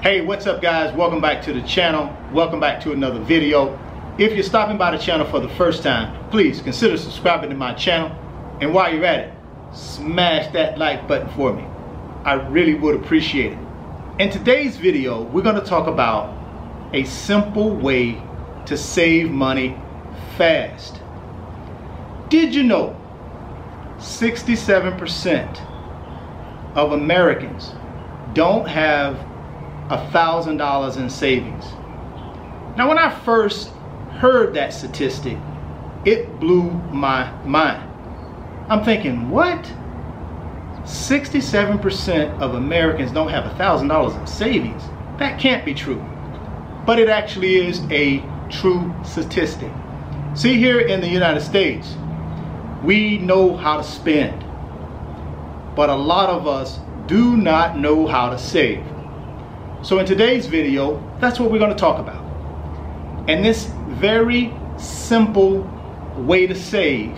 Hey, what's up guys? Welcome back to the channel. Welcome back to another video. If you're stopping by the channel for the first time, please consider subscribing to my channel. And while you're at it, smash that like button for me. I really would appreciate it. In today's video, we're going to talk about a simple way to save money fast. Did you know 67% of Americans don't have $1,000 in savings? Now, when I first heard that statistic, it blew my mind. I'm thinking, what? 67% of Americans don't have $1,000 in savings? That can't be true. But it actually is a true statistic. See, here in the United States, we know how to spend, but a lot of us do not know how to save. So in today's video, that's what we're going to talk about. And this very simple way to save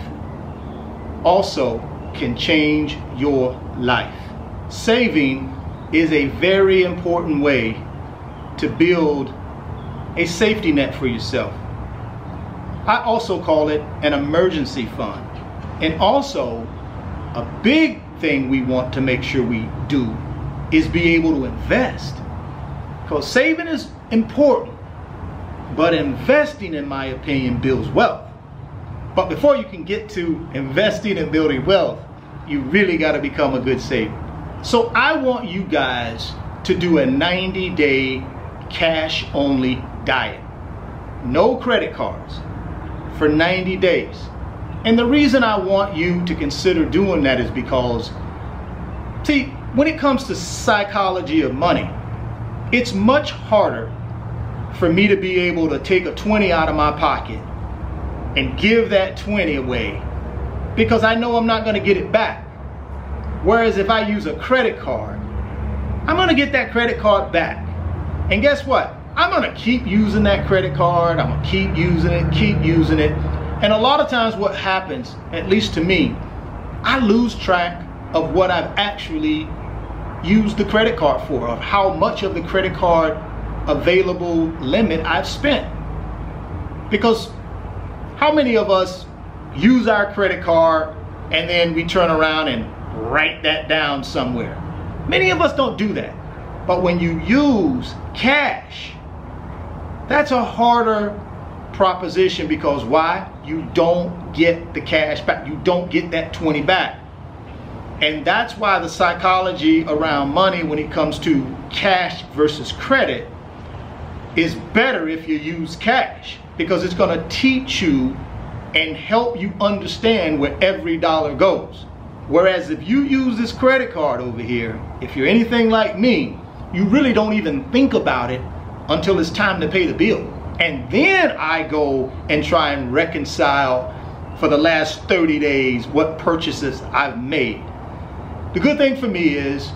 also can change your life. Saving is a very important way to build a safety net for yourself. I also call it an emergency fund. And also, a big thing we want to make sure we do is be able to invest. Because saving is important, but investing, in my opinion, builds wealth. But before you can get to investing and building wealth, you really got to become a good saver. So I want you guys to do a 90-day cash-only diet. No credit cards for 90 days. And the reason I want you to consider doing that is because, see, when it comes to psychology of money, it's much harder for me to be able to take a 20 out of my pocket and give that 20 away because I know I'm not going to get it back. Whereas if I use a credit card, I'm going to get that credit card back. And guess what? I'm going to keep using that credit card. I'm going to keep using it. And a lot of times what happens, at least to me, I lose track of what I've actually used the credit card for, of how much of the credit card available limit I've spent. Because how many of us use our credit card and then we turn around and write that down somewhere? Many of us don't do that. But when you use cash, that's a harder proposition because why? You don't get the cash back. You don't get that 20 back. And that's why the psychology around money when it comes to cash versus credit is better if you use cash, because it's going to teach you and help you understand where every dollar goes. Whereas if you use this credit card over here, if you're anything like me, you really don't even think about it until it's time to pay the bill. And then I go and try and reconcile for the last 30 days what purchases I've made. The good thing for me is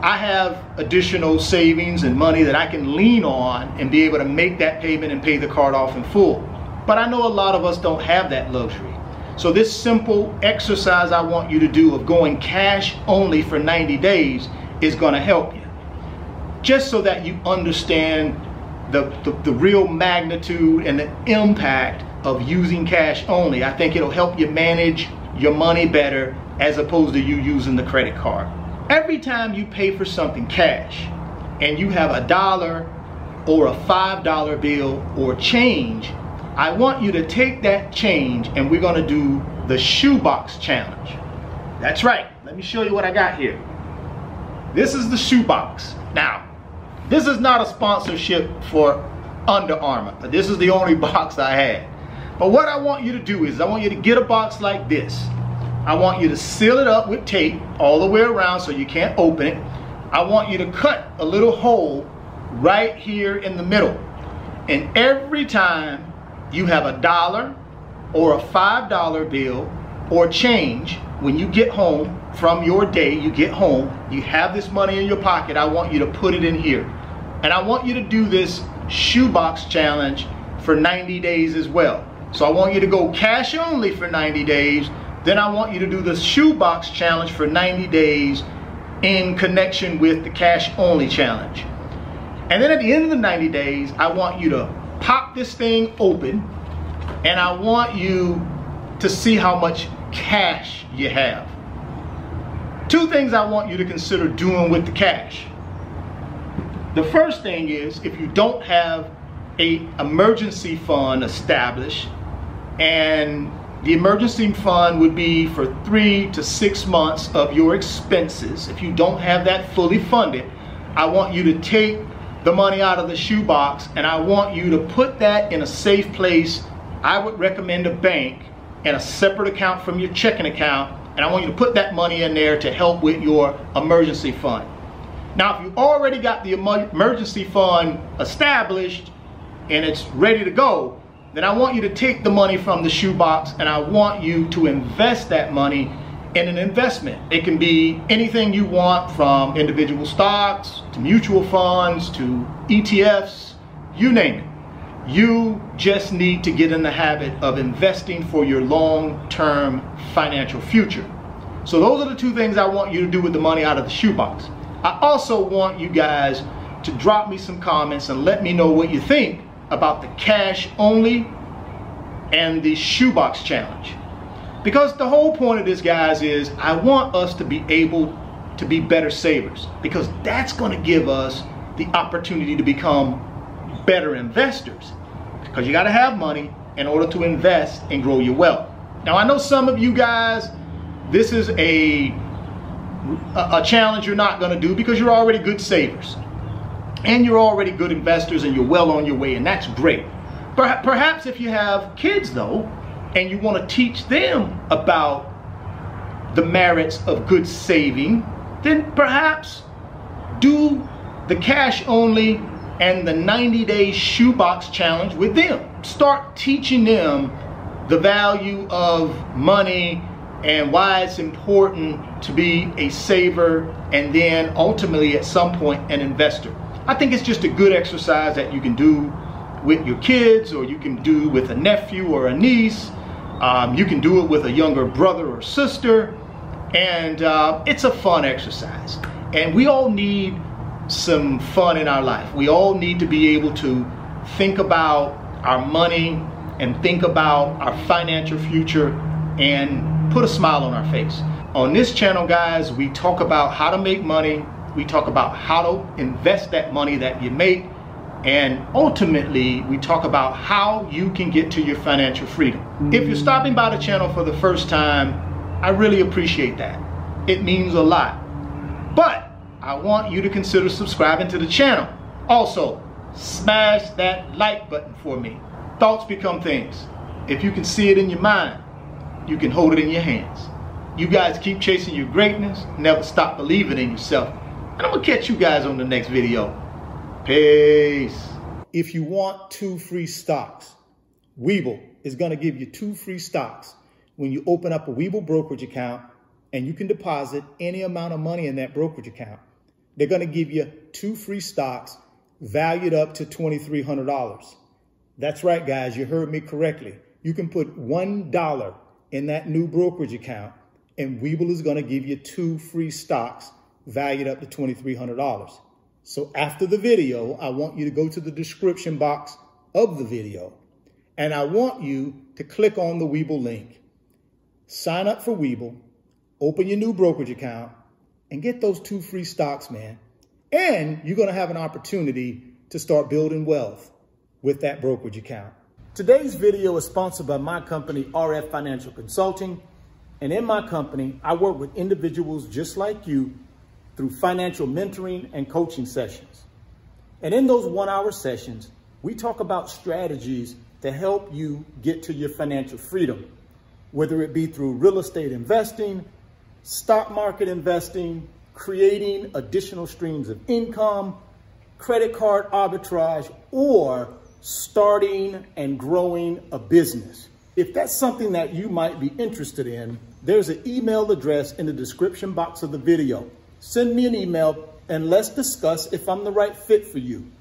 I have additional savings and money that I can lean on and be able to make that payment and pay the card off in full. But I know a lot of us don't have that luxury. So this simple exercise I want you to do of going cash only for 90 days is going to help you. Just so that you understand the real magnitude and the impact of using cash only. I think it'll help you manage your money better as opposed to you using the credit card. Every time you pay for something cash and you have $1 or a $5 bill or change, I want you to take that change and we're going to do the shoebox challenge. That's right. Let me show you what I got here. This is the shoebox. Now, this is not a sponsorship for Under Armour. This is the only box I had. But what I want you to do is I want you to get a box like this. I want you to seal it up with tape all the way around so you can't open it. I want you to cut a little hole right here in the middle. And every time you have $1 or a $5 bill or change, when you get home from your day, you get home, you have this money in your pocket, I want you to put it in here. And I want you to do this shoebox challenge for 90 days as well. So I want you to go cash only for 90 days. Then I want you to do the shoebox challenge for 90 days in connection with the cash only challenge. And then at the end of the 90 days, I want you to pop this thing open, and I want you to see how much cash you have. Two things I want you to consider doing with the cash. The first thing is, if you don't have an emergency fund established, and the emergency fund would be for 3 to 6 months of your expenses. If you don't have that fully funded, I want you to take the money out of the shoebox, and I want you to put that in a safe place. I would recommend a bank, and a separate account from your checking account, and I want you to put that money in there to help with your emergency fund. Now, if you already got the emergency fund established and it's ready to go, then I want you to take the money from the shoebox, and I want you to invest that money in an investment. It can be anything you want, from individual stocks to mutual funds to ETFs, you name it. You just need to get in the habit of investing for your long-term financial future. So those are the two things I want you to do with the money out of the shoebox. I also want you guys to drop me some comments and let me know what you think about the cash only and the shoebox challenge. Because the whole point of this, guys, is I want us to be able to be better savers, because that's going to give us the opportunity to become better investors. Because you got to have money in order to invest and grow your wealth. Now, I know some of you guys, this is a challenge you're not going to do because you're already good savers and you're already good investors and you're well on your way, and that's great. Perhaps if you have kids, though, and you want to teach them about the merits of good saving, then perhaps do the cash only and the 90-day shoebox challenge with them. Start teaching them the value of money and why it's important to be a saver, and then ultimately at some point an investor. I think it's just a good exercise that you can do with your kids, or you can do with a nephew or a niece. You can do it with a younger brother or sister, and it's a fun exercise. And we all need some fun in our life. We all need to be able to think about our money and think about our financial future and put a smile on our face. On this channel, guys, we talk about how to make money. We talk about how to invest that money that you make. And ultimately, we talk about how you can get to your financial freedom. If you're stopping by the channel for the first time, I really appreciate that. It means a lot. But I want you to consider subscribing to the channel. Also, smash that like button for me. Thoughts become things. If you can see it in your mind, you can hold it in your hands. You guys keep chasing your greatness. Never stop believing in yourself. And I'm going to catch you guys on the next video. Peace. If you want 2 free stocks, Webull is going to give you 2 free stocks when you open up a Webull brokerage account, and you can deposit any amount of money in that brokerage account. They're going to give you 2 free stocks valued up to $2,300. That's right, guys. You heard me correctly. You can put $1 in that new brokerage account, and Webull is going to give you 2 free stocks valued up to $2,300. So after the video, I want you to go to the description box of the video, and I want you to click on the Webull link. Sign up for Webull, open your new brokerage account, and get those 2 free stocks, man. And you're going to have an opportunity to start building wealth with that brokerage account. Today's video is sponsored by my company, RF Financial Consulting. And in my company, I work with individuals just like you through financial mentoring and coaching sessions. And in those 1-hour sessions, we talk about strategies to help you get to your financial freedom, whether it be through real estate investing, stock market investing, creating additional streams of income, credit card arbitrage, or starting and growing a business. If that's something that you might be interested in, there's an email address in the description box of the video. Send me an email and let's discuss if I'm the right fit for you.